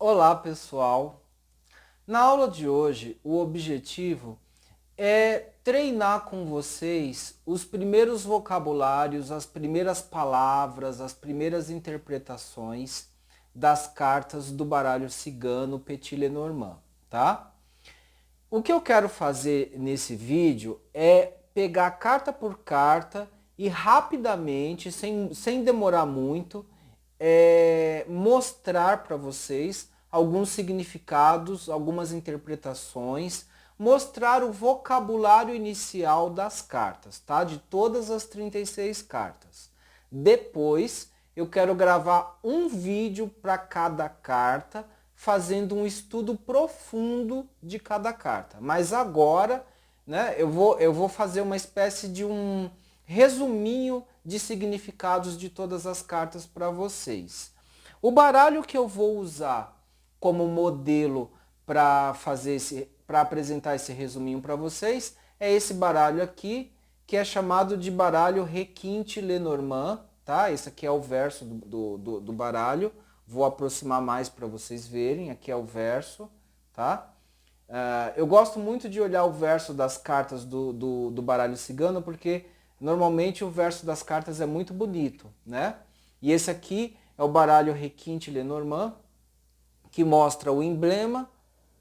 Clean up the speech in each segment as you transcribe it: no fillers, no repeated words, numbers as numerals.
Olá, pessoal! Na aula de hoje, o objetivo é treinar com vocês os primeiros vocabulários, as primeiras palavras, as primeiras interpretações das cartas do baralho cigano Petit Lenormand, tá? O que eu quero fazer nesse vídeo é pegar carta por carta e rapidamente, sem demorar muito, mostrar para vocês alguns significados, algumas interpretações, mostrar o vocabulário inicial das cartas, tá? De todas as 36 cartas. Depois, eu quero gravar um vídeo para cada carta, fazendo um estudo profundo de cada carta. Mas agora, né, eu vou fazer uma espécie de um resuminho de significados de todas as cartas para vocês. O baralho que eu vou usar como modelo para apresentar esse resuminho para vocês é esse baralho aqui, que é chamado de baralho Requinte Lenormand, tá? Esse aqui é o verso do baralho. Vou aproximar mais para vocês verem. Aqui é o verso, tá? Eu gosto muito de olhar o verso das cartas do baralho cigano, porque normalmente o verso das cartas é muito bonito, né? E esse aqui é o baralho Requinte Lenormand, que mostra o emblema,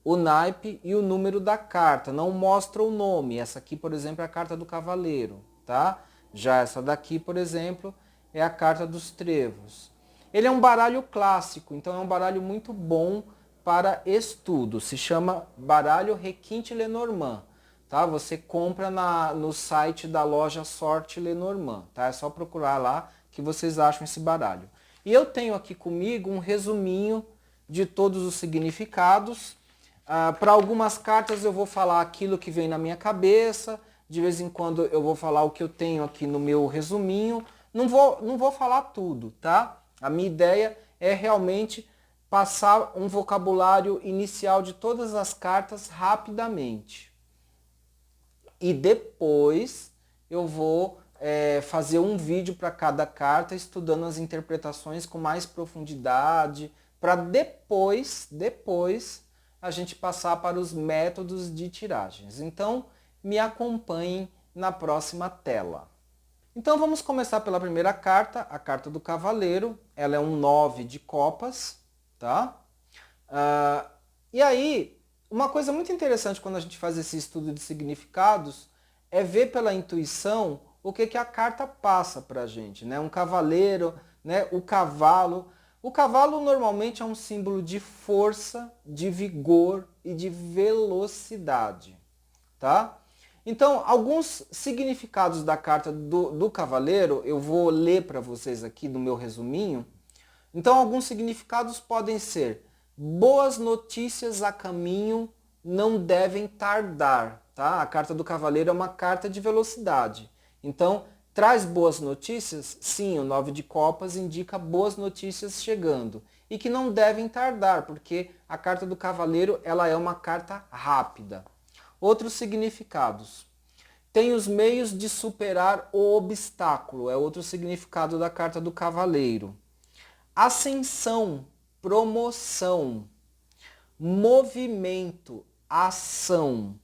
o naipe e o número da carta. Não mostra o nome. Essa aqui, por exemplo, é a carta do cavaleiro, tá? Já essa daqui, por exemplo, é a carta dos trevos. Ele é um baralho clássico, então é um baralho muito bom para estudo. Se chama baralho Requinte Lenormand, tá? Você compra no site da loja Sorte Lenormand, tá? É só procurar lá que vocês acham esse baralho. E eu tenho aqui comigo um resuminho de todos os significados. Para algumas cartas eu vou falar aquilo que vem na minha cabeça, de vez em quando eu vou falar o que eu tenho aqui no meu resuminho. Não vou falar tudo, tá? A minha ideia é realmente passar um vocabulário inicial de todas as cartas rapidamente. E depois eu vou fazer um vídeo para cada carta, estudando as interpretações com mais profundidade, para depois a gente passar para os métodos de tiragens. Então, me acompanhem na próxima tela. Então vamos começar pela primeira carta, a carta do cavaleiro. Ela é um 9 de copas, tá? E aí, uma coisa muito interessante quando a gente faz esse estudo de significados é ver pela intuição o que a carta passa pra gente, né? Um cavaleiro, né? O cavalo. O cavalo normalmente é um símbolo de força, de vigor e de velocidade, tá? Então, alguns significados da carta do cavaleiro, eu vou ler para vocês aqui no meu resuminho. Então, alguns significados podem ser: boas notícias a caminho, não devem tardar, tá? A carta do cavaleiro é uma carta de velocidade. Então, traz boas notícias? Sim, o 9 de copas indica boas notícias chegando. E que não devem tardar, porque a carta do cavaleiro ela é uma carta rápida. Outros significados. Tem os meios de superar o obstáculo, é outro significado da carta do cavaleiro. Ascensão, promoção, movimento, ação,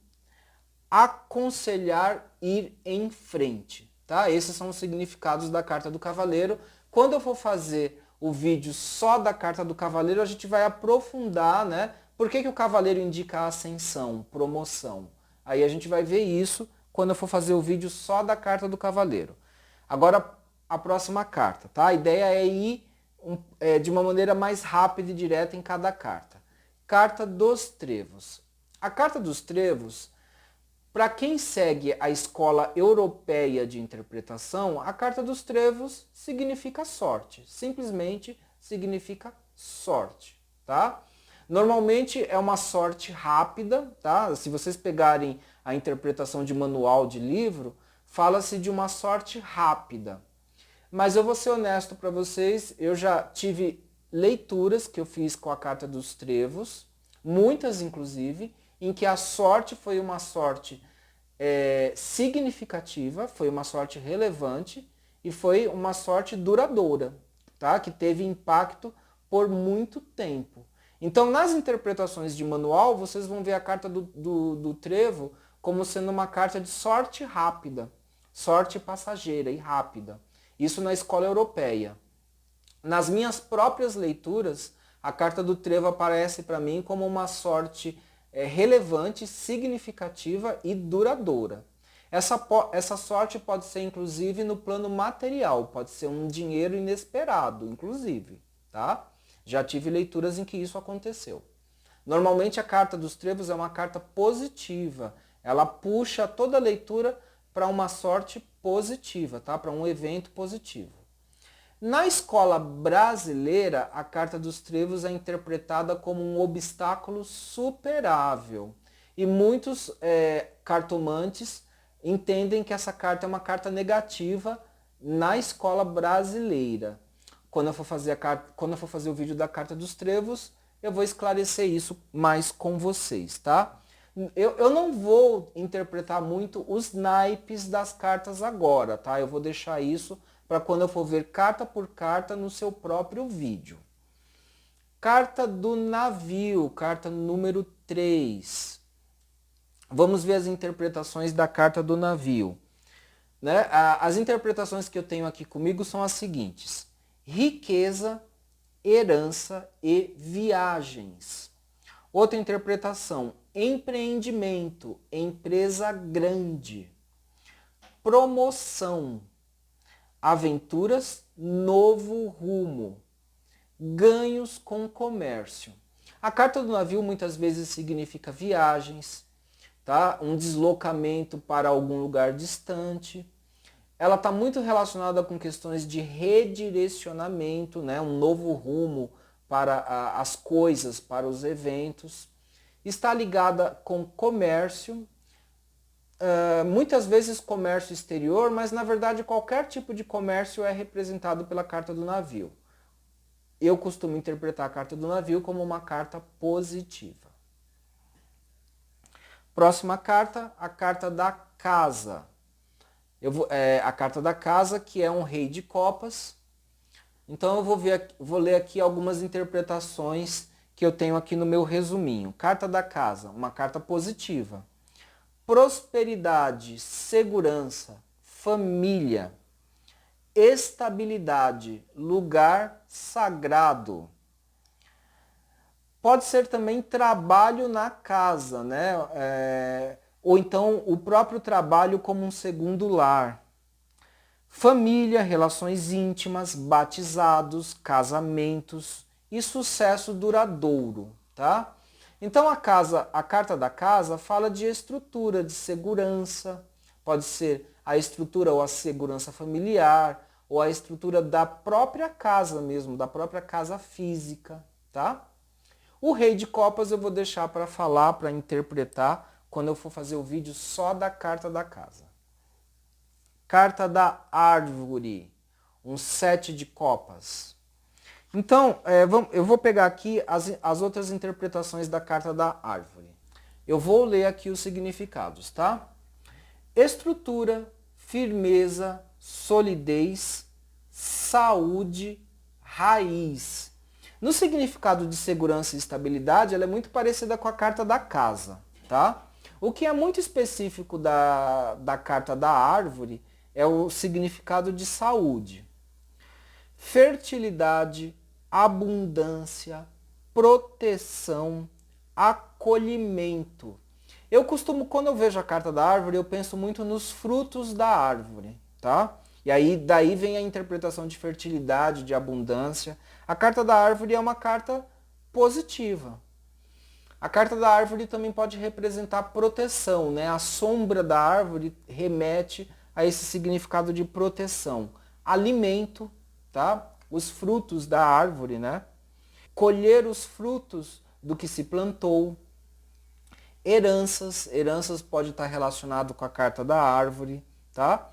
aconselhar ir em frente, tá? Esses são os significados da carta do cavaleiro. Quando eu for fazer o vídeo só da carta do cavaleiro, a gente vai aprofundar, né? Por que o cavaleiro indica ascensão, promoção? Aí a gente vai ver isso quando eu for fazer o vídeo só da carta do cavaleiro. Agora, a próxima carta, tá? A ideia é ir de uma maneira mais rápida e direta em cada carta. Carta dos trevos. A carta dos trevos, para quem segue a escola europeia de interpretação, a carta dos trevos significa sorte. Simplesmente significa sorte, tá? Normalmente é uma sorte rápida, tá? Se vocês pegarem a interpretação de manual de livro, fala-se de uma sorte rápida. Mas eu vou ser honesto para vocês, eu já tive leituras que eu fiz com a carta dos trevos, muitas inclusive, em que a sorte foi uma sorte significativa, foi uma sorte relevante e foi uma sorte duradoura, tá? Que teve impacto por muito tempo. Então, nas interpretações de manual, vocês vão ver a carta do trevo como sendo uma carta de sorte rápida, sorte passageira e rápida. Isso na escola europeia. Nas minhas próprias leituras, a carta do trevo aparece para mim como uma sorte relevante, significativa e duradoura. Essa sorte pode ser inclusive no plano material, pode ser um dinheiro inesperado, inclusive, tá? Já tive leituras em que isso aconteceu. Normalmente a carta dos trevos é uma carta positiva, ela puxa toda a leitura para uma sorte positiva, tá? Para um evento positivo. Na escola brasileira, a carta dos trevos é interpretada como um obstáculo superável. E muitos cartomantes entendem que essa carta é uma carta negativa na escola brasileira. Quando eu for fazer o vídeo da carta dos trevos, eu vou esclarecer isso mais com vocês, tá? Eu não vou interpretar muito os naipes das cartas agora, tá? Eu vou deixar isso para quando eu for ver carta por carta no seu próprio vídeo. Carta do navio, carta número 3. Vamos ver as interpretações da carta do navio. Né? As interpretações que eu tenho aqui comigo são as seguintes: riqueza, herança e viagens. Outra interpretação: empreendimento, empresa grande. Promoção, aventuras, novo rumo. Ganhos com comércio. A carta do navio muitas vezes significa viagens, tá? Um deslocamento para algum lugar distante. Ela está muito relacionada com questões de redirecionamento, né? Um novo rumo para as coisas, para os eventos. Está ligada com comércio, muitas vezes comércio exterior, mas na verdade qualquer tipo de comércio é representado pela carta do navio. Eu costumo interpretar a carta do navio como uma carta positiva. Próxima carta, a carta da casa. A carta da casa, que é um rei de copas. Então eu vou ler aqui algumas interpretações que eu tenho aqui no meu resuminho. Carta da casa, uma carta positiva. Prosperidade, segurança, família, estabilidade, lugar sagrado. Pode ser também trabalho na casa, né? Ou então o próprio trabalho como um segundo lar. Família, relações íntimas, batizados, casamentos e sucesso duradouro, tá? Então a carta da casa fala de estrutura, de segurança, pode ser a estrutura ou a segurança familiar, ou a estrutura da própria casa mesmo, da própria casa física, tá? O rei de copas eu vou deixar para falar, para interpretar, quando eu for fazer o vídeo só da carta da casa. Carta da árvore, um 7 de copas. Então, eu vou pegar aqui as outras interpretações da carta da árvore. Eu vou ler aqui os significados, tá? Estrutura, firmeza, solidez, saúde, raiz. No significado de segurança e estabilidade, ela é muito parecida com a carta da casa, tá? O que é muito específico da carta da árvore é o significado de saúde. Fertilidade, abundância, proteção, acolhimento. Eu costumo, quando eu vejo a carta da árvore, eu penso muito nos frutos da árvore, tá? E aí daí vem a interpretação de fertilidade, de abundância. A carta da árvore é uma carta positiva. A carta da árvore também pode representar proteção, né? A sombra da árvore remete a esse significado de proteção. Alimento, tá? Os frutos da árvore, né? Colher os frutos do que se plantou. Heranças pode estar relacionado com a carta da árvore, tá?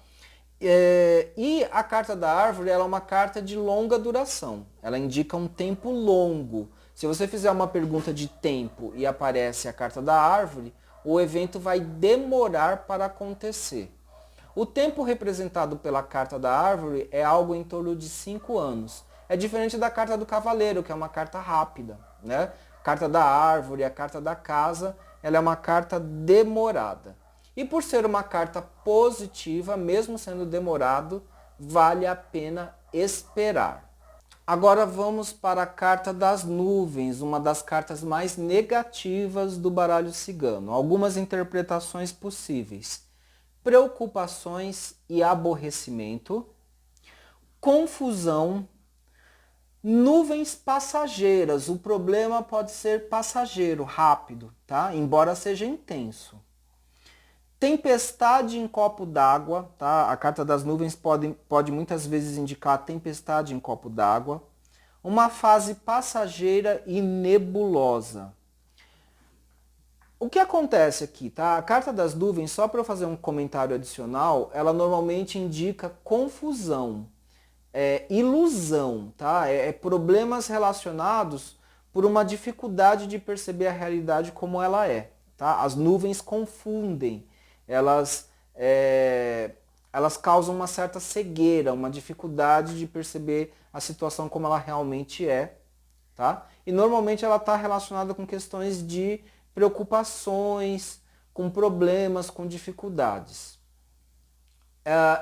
E a carta da árvore ela é uma carta de longa duração. Ela indica um tempo longo. Se você fizer uma pergunta de tempo e aparece a carta da árvore, o evento vai demorar para acontecer. O tempo representado pela carta da árvore é algo em torno de 5 anos. É diferente da carta do cavaleiro, que é uma carta rápida, né? carta da árvore, a carta da casa, ela é uma carta demorada. E por ser uma carta positiva, mesmo sendo demorado, vale a pena esperar. Agora vamos para a carta das nuvens, uma das cartas mais negativas do baralho cigano. Algumas interpretações possíveis: preocupações e aborrecimento, confusão, nuvens passageiras. O problema pode ser passageiro, rápido, tá? Embora seja intenso. Tempestade em copo d'água, tá? A carta das nuvens pode muitas vezes indicar tempestade em copo d'água. Uma fase passageira e nebulosa. O que acontece aqui, tá? A carta das nuvens, só para eu fazer um comentário adicional, ela normalmente indica confusão, ilusão, tá? Problemas relacionados por uma dificuldade de perceber a realidade como ela é, tá? As nuvens confundem. Elas causam uma certa cegueira, uma dificuldade de perceber a situação como ela realmente é, tá? E normalmente ela está relacionada com questões de preocupações, com problemas, com dificuldades.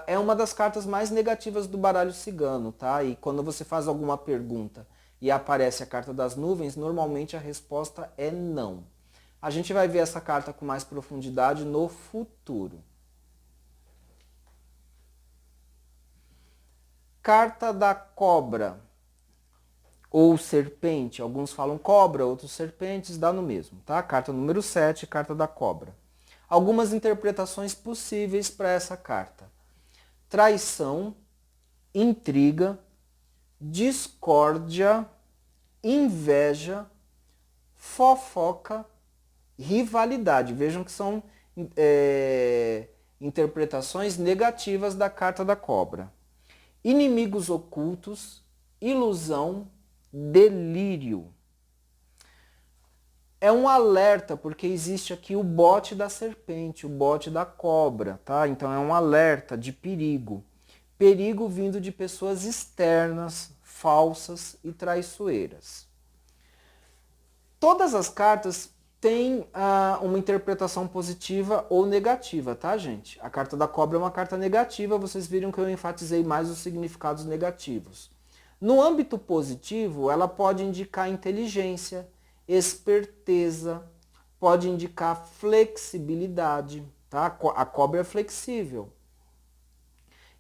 É uma das cartas mais negativas do baralho cigano, tá? E quando você faz alguma pergunta e aparece a carta das nuvens, normalmente a resposta é não. A gente vai ver essa carta com mais profundidade no futuro. Carta da cobra ou serpente. Alguns falam cobra, outros serpentes, dá no mesmo, tá? Carta número 7, carta da cobra. Algumas interpretações possíveis para essa carta: traição, intriga, discórdia, inveja, fofoca, rivalidade. Vejam que são interpretações negativas da carta da cobra. Inimigos ocultos, ilusão, delírio. É um alerta, porque existe aqui o bote da serpente, o bote da cobra, tá? Então é um alerta de perigo. Perigo vindo de pessoas externas, falsas e traiçoeiras. Todas as cartas têm uma interpretação positiva ou negativa, tá, gente? A carta da cobra é uma carta negativa, vocês viram que eu enfatizei mais os significados negativos. No âmbito positivo, ela pode indicar inteligência, esperteza, pode indicar flexibilidade, tá? A cobra é flexível.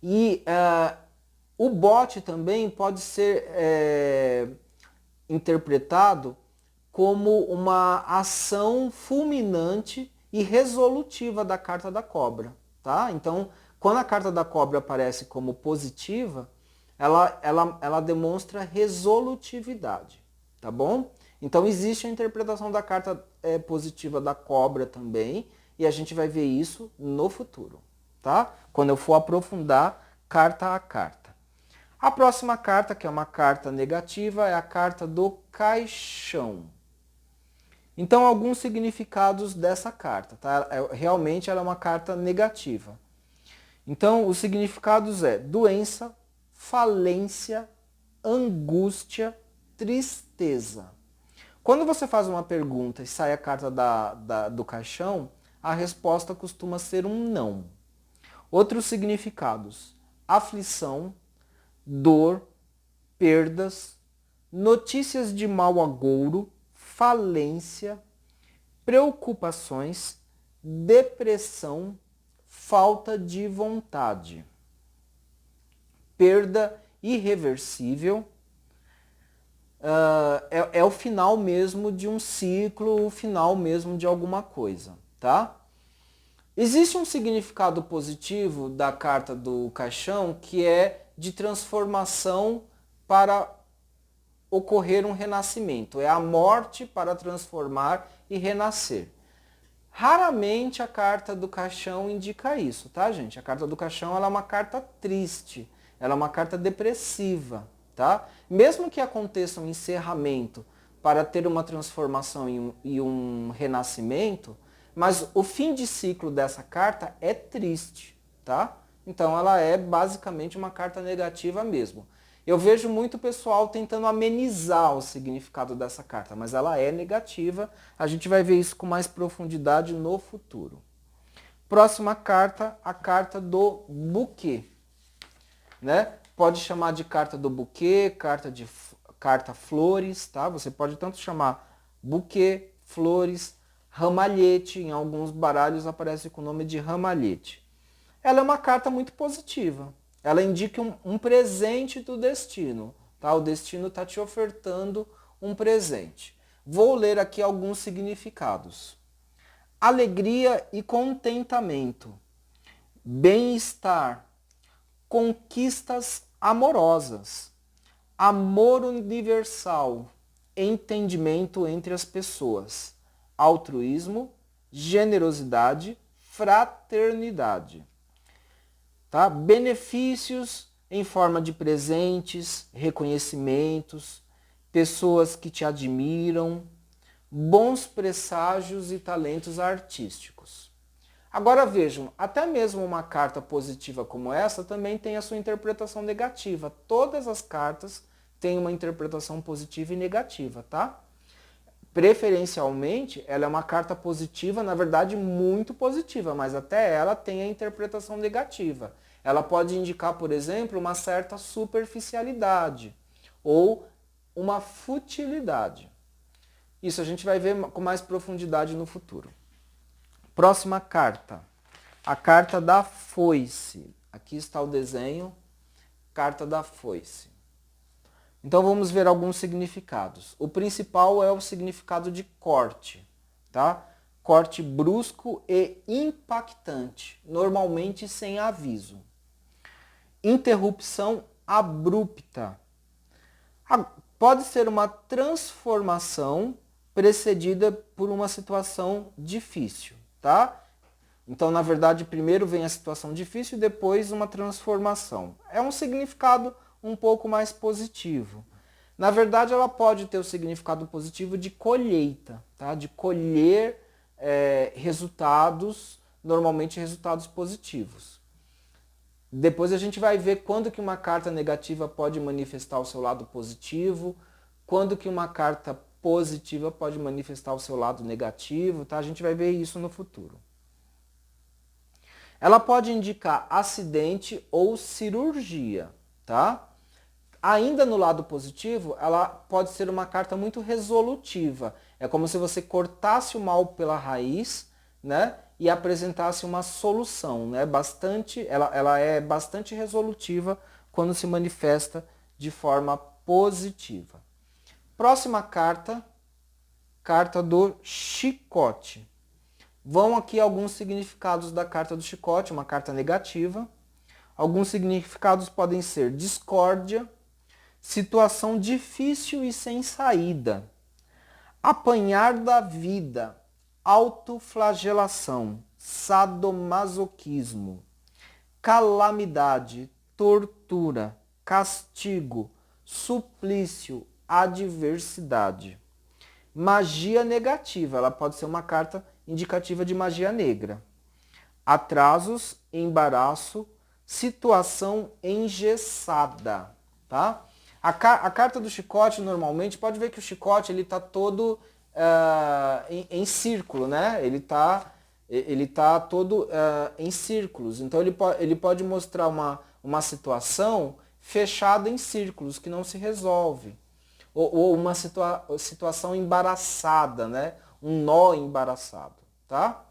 E o bote também pode ser interpretado como uma ação fulminante e resolutiva da carta da cobra, tá? Então, quando a carta da cobra aparece como positiva, ela demonstra resolutividade, tá bom? Então, existe a interpretação da carta positiva da cobra também, e a gente vai ver isso no futuro, tá? Quando eu for aprofundar carta a carta. A próxima carta, que é uma carta negativa, é a carta do caixão. Então, alguns significados dessa carta, tá? Realmente ela é uma carta negativa. Então, os significados é doença, falência, angústia, tristeza. Quando você faz uma pergunta e sai a carta do caixão, a resposta costuma ser um não. Outros significados: aflição, dor, perdas, notícias de mau agouro, falência, preocupações, depressão, falta de vontade, perda irreversível, é o final mesmo de um ciclo, o final mesmo de alguma coisa, tá? Existe um significado positivo da carta do caixão que é de transformação para ocorrer um renascimento. É a morte para transformar e renascer. Raramente a carta do caixão indica isso, tá, gente? A carta do caixão ela é uma carta triste, ela é uma carta depressiva, tá? Mesmo que aconteça um encerramento para ter uma transformação e um renascimento, mas o fim de ciclo dessa carta é triste, tá? Então ela é basicamente uma carta negativa mesmo. Eu vejo muito pessoal tentando amenizar o significado dessa carta, mas ela é negativa. A gente vai ver isso com mais profundidade no futuro. Próxima carta, a carta do buquê, né? Pode chamar de carta do buquê, carta flores, tá? Você pode tanto chamar buquê, flores, ramalhete. Em alguns baralhos aparece com o nome de ramalhete. Ela é uma carta muito positiva. Ela indica um presente do destino, tá? O destino está te ofertando um presente. Vou ler aqui alguns significados. Alegria e contentamento, bem-estar, conquistas amorosas, amor universal, entendimento entre as pessoas, altruísmo, generosidade, fraternidade. Tá? Benefícios em forma de presentes, reconhecimentos, pessoas que te admiram, bons presságios e talentos artísticos. Agora vejam, até mesmo uma carta positiva como essa também tem a sua interpretação negativa. Todas as cartas têm uma interpretação positiva e negativa, tá? Preferencialmente, ela é uma carta positiva, na verdade muito positiva, mas até ela tem a interpretação negativa. Ela pode indicar, por exemplo, uma certa superficialidade ou uma futilidade. Isso a gente vai ver com mais profundidade no futuro. Próxima carta, a carta da foice. Aqui está o desenho, carta da foice. Então vamos ver alguns significados. O principal é o significado de corte, tá? Corte brusco e impactante, normalmente sem aviso. Interrupção abrupta. Pode ser uma transformação precedida por uma situação difícil, tá? Então, na verdade, primeiro vem a situação difícil e depois uma transformação. É um significado um pouco mais positivo. Na verdade, ela pode ter o significado positivo de colheita, tá? De colher resultados, normalmente resultados positivos. Depois a gente vai ver quando que uma carta negativa pode manifestar o seu lado positivo, quando que uma carta positiva pode manifestar o seu lado negativo, tá? A gente vai ver isso no futuro. Ela pode indicar acidente ou cirurgia, tá? Ainda no lado positivo, ela pode ser uma carta muito resolutiva. É como se você cortasse o mal pela raiz, né? E apresentasse uma solução, né? Ela é bastante resolutiva quando se manifesta de forma positiva. Próxima carta, carta do chicote. Vão aqui alguns significados da carta do chicote, uma carta negativa. Alguns significados podem ser discórdia, situação difícil e sem saída, apanhar da vida, autoflagelação, sadomasoquismo, calamidade, tortura, castigo, suplício, adversidade. Magia negativa, ela pode ser uma carta indicativa de magia negra. Atrasos, embaraço, situação engessada, tá? A carta do chicote, normalmente, pode ver que o chicote ele está todo em círculo, né? Ele tá todo em círculos. Então ele pode mostrar uma situação fechada em círculos, que não se resolve. Ou uma situação embaraçada, né? Um nó embaraçado, tá?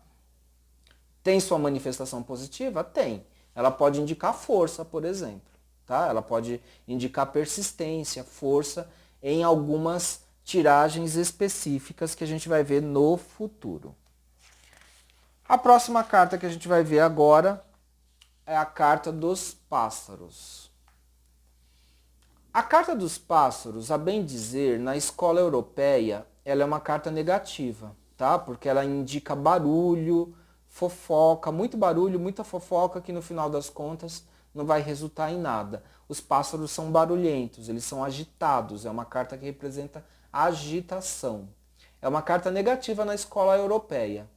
Tem sua manifestação positiva? Tem. Ela pode indicar força, por exemplo. Tá? Ela pode indicar persistência, força em algumas tiragens específicas que a gente vai ver no futuro. A próxima carta que a gente vai ver agora é a carta dos pássaros. A carta dos pássaros, a bem dizer, na escola europeia, ela é uma carta negativa, tá? Porque ela indica barulho, fofoca, muito barulho, muita fofoca que no final das contas não vai resultar em nada. Os pássaros são barulhentos, eles são agitados, é uma carta que representa agitação. É uma carta negativa na escola europeia.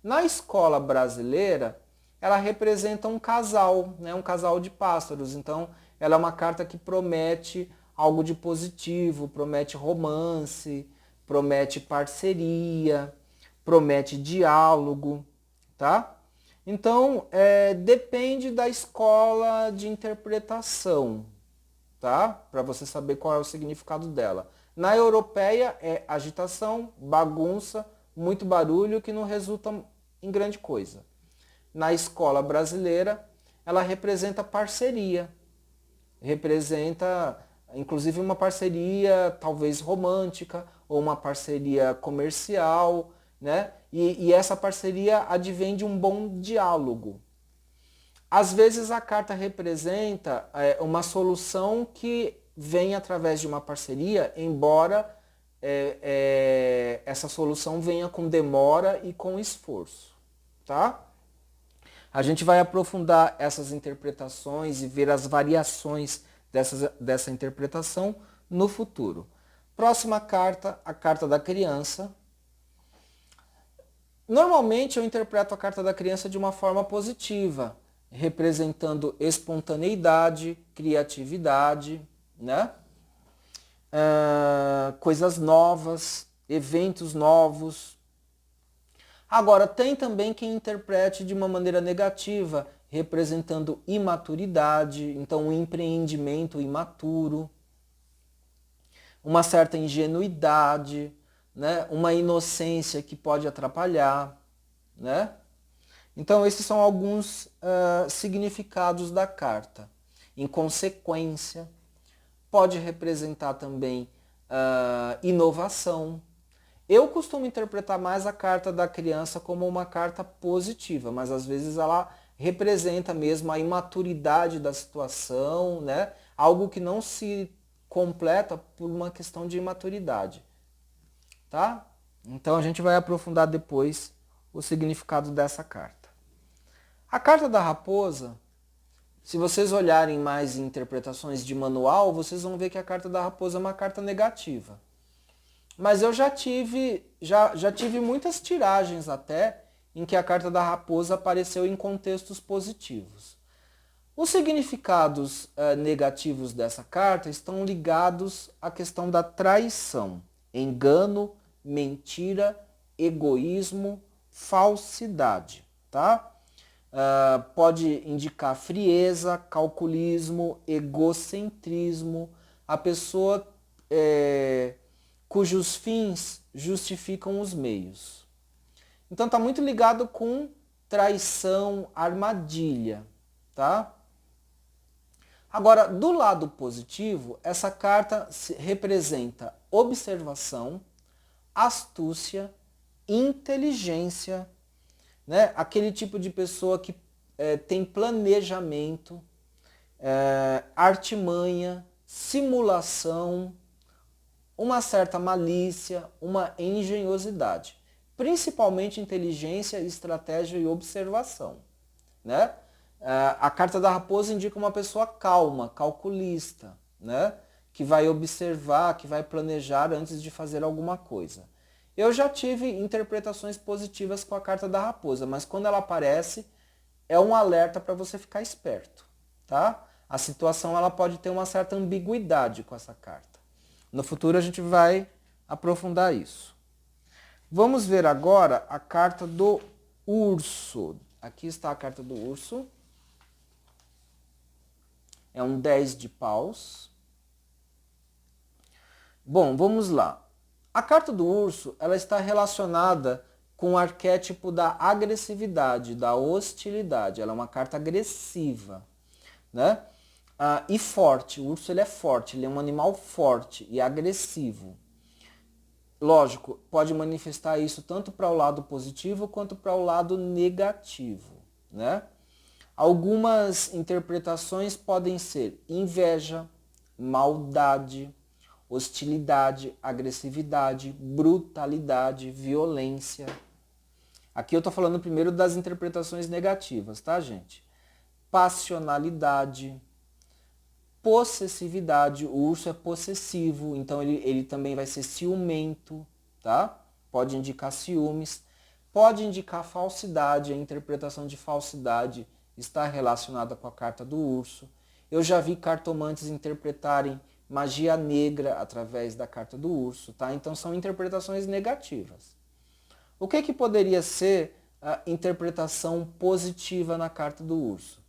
Na escola brasileira, ela representa um casal, né? Um casal de pássaros. Então, ela é uma carta que promete algo de positivo, promete romance, promete parceria, promete diálogo, tá? Então, depende da escola de interpretação, tá? Para você saber qual é o significado dela. Na europeia é agitação, bagunça, muito barulho que não resulta em grande coisa. Na escola brasileira, ela representa parceria, representa inclusive uma parceria talvez romântica ou uma parceria comercial, né? E essa parceria advém de um bom diálogo. Às vezes a carta representa uma solução que vem através de uma parceria, embora essa solução venha com demora e com esforço, tá? A gente vai aprofundar essas interpretações e ver as variações dessa interpretação no futuro. Próxima carta, a carta da criança. Normalmente eu interpreto a carta da criança de uma forma positiva, representando espontaneidade, criatividade, né? Coisas novas, eventos novos. Agora, tem também quem interprete de uma maneira negativa, representando imaturidade, então um empreendimento imaturo, uma certa ingenuidade, né? Uma inocência que pode atrapalhar, né? Então, esses são alguns significados da carta. Inconsequência, pode representar também inovação. Eu costumo interpretar mais a carta da criança como uma carta positiva, mas às vezes ela representa mesmo a imaturidade da situação, né? Algo que não se completa por uma questão de imaturidade, tá? Então a gente vai aprofundar depois o significado dessa carta. A carta da raposa, se vocês olharem mais em interpretações de manual, vocês vão ver que a carta da raposa é uma carta negativa. Mas eu já tive muitas tiragens até em que a carta da raposa apareceu em contextos positivos. Os significados negativos dessa carta estão ligados à questão da traição, engano, mentira, egoísmo, falsidade, tá? Pode indicar frieza, calculismo, egocentrismo, a pessoa cujos fins justificam os meios. Então está muito ligado com traição, armadilha, tá? Agora, do lado positivo, essa carta representa observação, astúcia, inteligência, né? Aquele tipo de pessoa que tem planejamento, artimanha, simulação, uma certa malícia, uma engenhosidade. Principalmente inteligência, estratégia e observação, né? A carta da raposa indica uma pessoa calma, calculista, né? Que vai observar, que vai planejar antes de fazer alguma coisa. Eu já tive interpretações positivas com a carta da raposa, mas quando ela aparece, é um alerta para você ficar esperto, tá? A situação ela pode ter uma certa ambiguidade com essa carta. No futuro a gente vai aprofundar isso. Vamos ver agora a carta do urso. Aqui está a carta do urso. É um 10 de paus. Bom, vamos lá. A carta do urso, ela está relacionada com o arquétipo da agressividade, da hostilidade. Ela é uma carta agressiva, né? E forte. O urso ele é forte, ele é um animal forte e agressivo. Lógico, pode manifestar isso tanto para o lado positivo quanto para o lado negativo, né? Algumas interpretações podem ser inveja, maldade, hostilidade, agressividade, brutalidade, violência. Aqui eu estou falando primeiro das interpretações negativas, tá, gente? Passionalidade, possessividade, o urso é possessivo, então ele também vai ser ciumento, tá? Pode indicar ciúmes, pode indicar falsidade, a interpretação de falsidade está relacionada com a carta do urso. Eu já vi cartomantes interpretarem magia negra através da carta do urso, tá? Então são interpretações negativas. O que poderia ser a interpretação positiva na carta do urso?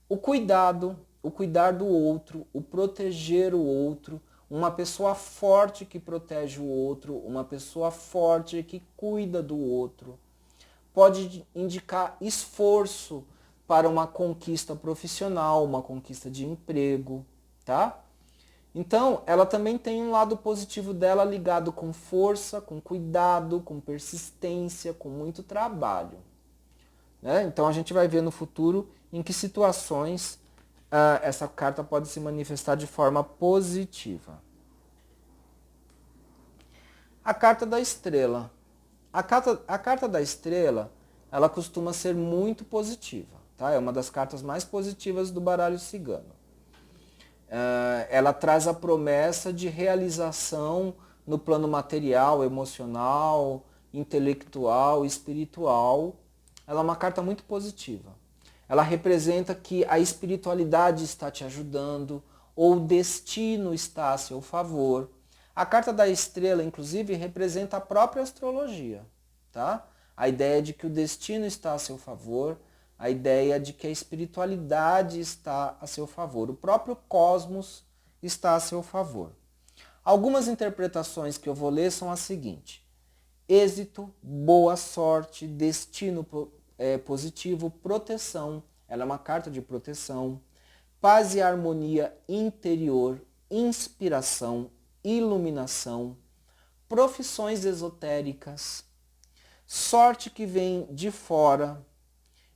O cuidar do outro, o proteger o outro, uma pessoa forte que protege o outro, uma pessoa forte que cuida do outro. Pode indicar esforço para uma conquista profissional, uma conquista de emprego, tá? Então, ela também tem um lado positivo dela ligado com força, com cuidado, com persistência, com muito trabalho. Né? Então, a gente vai ver no futuro em que situações essa carta pode se manifestar de forma positiva. A carta da estrela. A carta da estrela, ela costuma ser muito positiva. Tá? É uma das cartas mais positivas do baralho cigano. Ela traz a promessa de realização no plano material, emocional, intelectual, espiritual. Ela é uma carta muito positiva. Ela representa que a espiritualidade está te ajudando, ou o destino está a seu favor. A carta da estrela, inclusive, representa a própria astrologia, tá? A ideia de que o destino está a seu favor, a ideia de que a espiritualidade está a seu favor, o próprio cosmos está a seu favor. Algumas interpretações que eu vou ler são as seguintes: êxito, boa sorte, destino positivo, proteção, ela é uma carta de proteção, paz e harmonia interior, inspiração, iluminação, profissões esotéricas, sorte que vem de fora.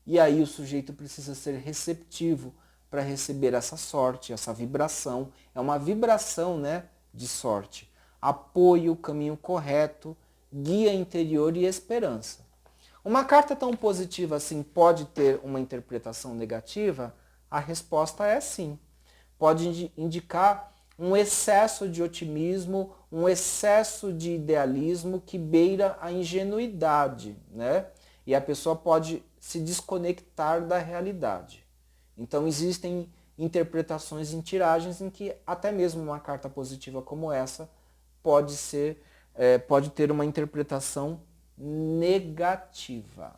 E aí o sujeito precisa ser receptivo para receber essa sorte, essa vibração. É uma vibração, né, de sorte. Apoio, caminho correto, guia interior e esperança. Uma carta tão positiva assim pode ter uma interpretação negativa? A resposta é sim. Pode indicar um excesso de otimismo, um excesso de idealismo que beira a ingenuidade, né? E a pessoa pode se desconectar da realidade. Então existem interpretações em tiragens em que até mesmo uma carta positiva como essa pode ter uma interpretação negativa.